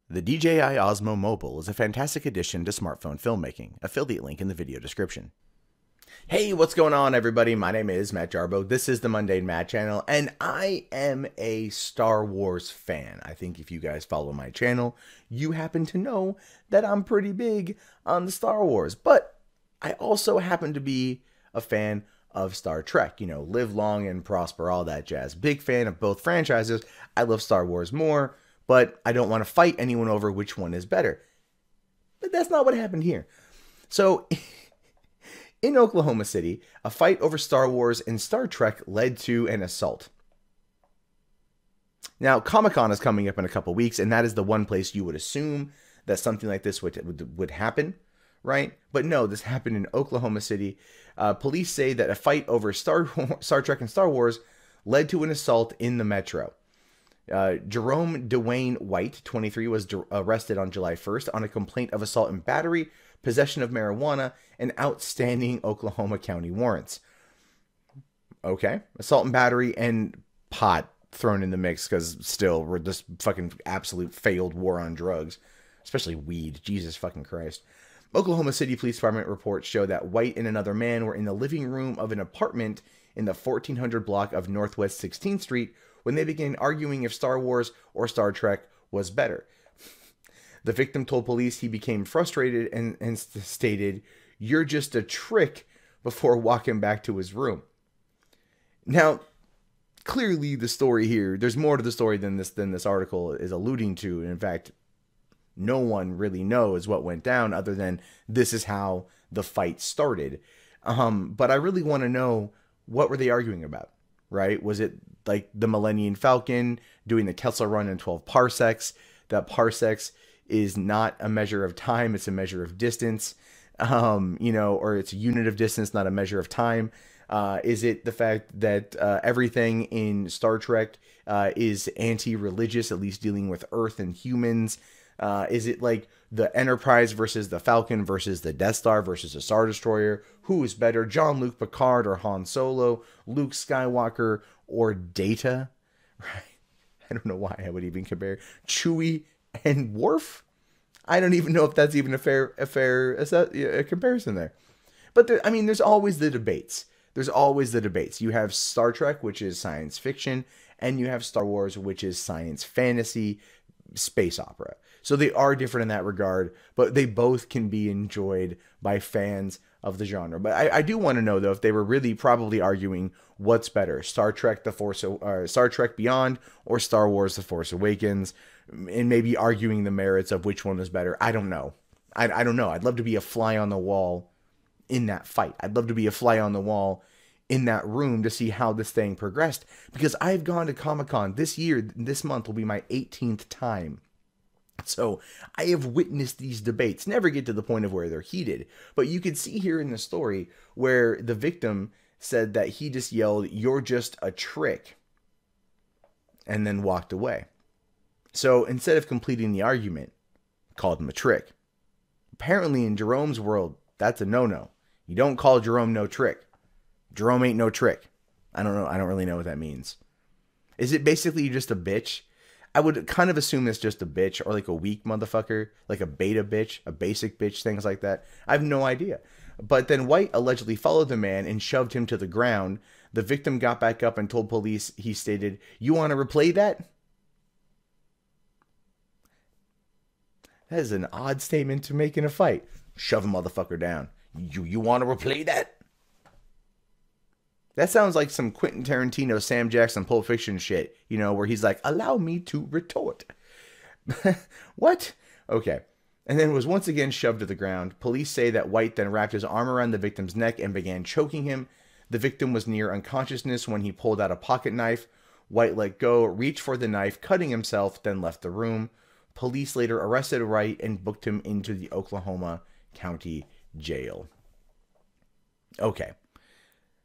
The DJI Osmo Mobile is a fantastic addition to smartphone filmmaking. Affiliate link in the video description. Hey, what's going on, everybody? My name is Matt Jarbo. This is the Mundane Matt channel, and I am a Star Wars fan. I think if you guys follow my channel, you happen to know that I'm pretty big on the Star Wars, but I also happen to be a fan of Star Trek. You know, live long and prosper, all that jazz. Big fan of both franchises. I love Star Wars more, but I don't want to fight anyone over which one is better. But that's not what happened here. So, in Oklahoma City, a fight over Star Wars and Star Trek led to an assault. Now, Comic-Con is coming up in a couple weeks, and that is the one place you would assume that something like this would happen, right? But no, this happened in Oklahoma City. Police say that a fight over Star Trek and Star Wars led to an assault in the metro. Jerome Dewayne Whyte, 23, was arrested on July 1st on a complaint of assault and battery, possession of marijuana, and outstanding Oklahoma County warrants. Okay, assault and battery and pot thrown in the mix because still we're this fucking absolute failed war on drugs, especially weed. Jesus fucking Christ. Oklahoma City Police Department reports show that Whyte and another man were in the living room of an apartment in the 1400 block of Northwest 16th Street when they began arguing if Star Wars or Star Trek was better. The victim told police he became frustrated and stated, "You're just a trick," before walking back to his room. Now, clearly the story here, there's more to the story than this article is alluding to. In fact, no one really knows what went down other than this is how the fight started. But I really want to know, what were they arguing about, right? Was it like the Millennium Falcon doing the Kessel Run in 12 parsecs? That parsecs is not a measure of time, it's a measure of distance, you know, or it's a unit of distance, not a measure of time. Is it the fact that everything in Star Trek is anti-religious, at least dealing with Earth and humans? Is it like the Enterprise versus the Falcon versus the Death Star versus the Star Destroyer? Who is better, Jean-Luc Picard or Han Solo, Luke Skywalker or Data? Right? I don't know why I would even compare Chewie and Worf. I don't even know if that's even a fair comparison there. But I mean, there's always the debates. There's always the debates. You have Star Trek, which is science fiction, and you have Star Wars, which is science fantasy, space opera. So they are different in that regard, but they both can be enjoyed by fans of the genre. But I do want to know, though, if they were really probably arguing what's better, Star Trek Star Trek Beyond or Star Wars The Force Awakens, and maybe arguing the merits of which one was better. I don't know. I don't know. I'd love to be a fly on the wall in that fight. I'd love to be a fly on the wall in that room to see how this thing progressed, because I've gone to Comic-Con this year. This month will be my 18th time. So I have witnessed these debates never get to the point of where they're heated. But you can see here in the story where the victim said that he just yelled, "You're just a trick," and then walked away. So instead of completing the argument, called him a trick. Apparently in Jerome's world, that's a no-no. You don't call Jerome no trick. Jerome ain't no trick. I don't know. I don't really know what that means. Is it basically just a bitch? I would kind of assume it's just a bitch, or like a weak motherfucker, like a beta bitch, a basic bitch, things like that. I have no idea. But then Whyte allegedly followed the man and shoved him to the ground. The victim got back up and told police, he stated, "You want to replay that?" That is an odd statement to make in a fight. Shove a motherfucker down. You want to replay that? That sounds like some Quentin Tarantino, Sam Jackson, Pulp Fiction shit, you know, where he's like, "Allow me to retort." What? Okay. And then was once again shoved to the ground. Police say that Whyte then wrapped his arm around the victim's neck and began choking him. The victim was near unconsciousness when he pulled out a pocket knife. Whyte let go, reached for the knife, cutting himself, then left the room. Police later arrested Whyte and booked him into the Oklahoma County Jail. Okay.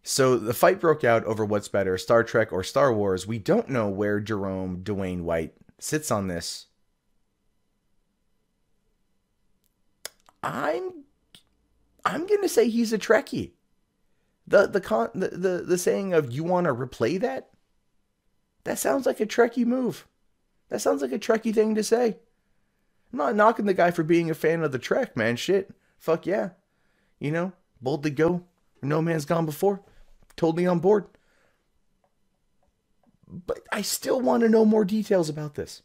So the fight broke out over what's better, Star Trek or Star Wars. We don't know where Jerome Dewayne Whyte sits on this. I'm gonna say he's a Trekkie. The saying of "you want to replay that?" That sounds like a Trekkie move. That sounds like a Trekkie thing to say. I'm not knocking the guy for being a fan of the Trek, man. Shit. Fuck yeah. You know, boldly go. No man's gone before. Totally on board. But I still want to know more details about this.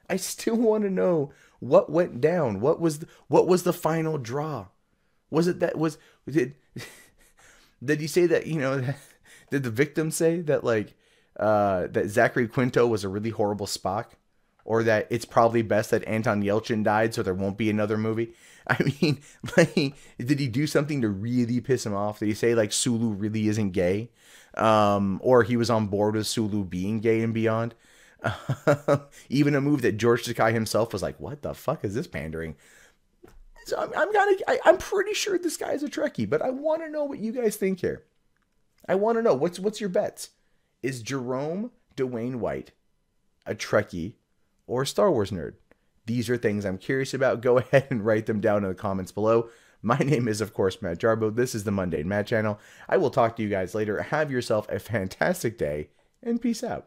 I still want to know what went down. What was the final draw? Was it that was did did he say that, you know, did the victim say that like that Zachary Quinto was a really horrible Spock? Or that it's probably best that Anton Yelchin died so there won't be another movie? I mean, like, did he do something to really piss him off? Did he say, like, Sulu really isn't gay? Or he was on board with Sulu being gay and beyond? Even a move that George Takei himself was like, what the fuck is this pandering? So I'm pretty sure this guy's a Trekkie, but I want to know what you guys think here. I want to know, what's your bets? Is Jerome Dewayne Whyte a Trekkie or a Star Wars nerd? These are things I'm curious about. Go ahead and write them down in the comments below. My name is, of course, Matt Jarbo. This is the Mundane Matt channel. I will talk to you guys later. Have yourself a fantastic day, and peace out.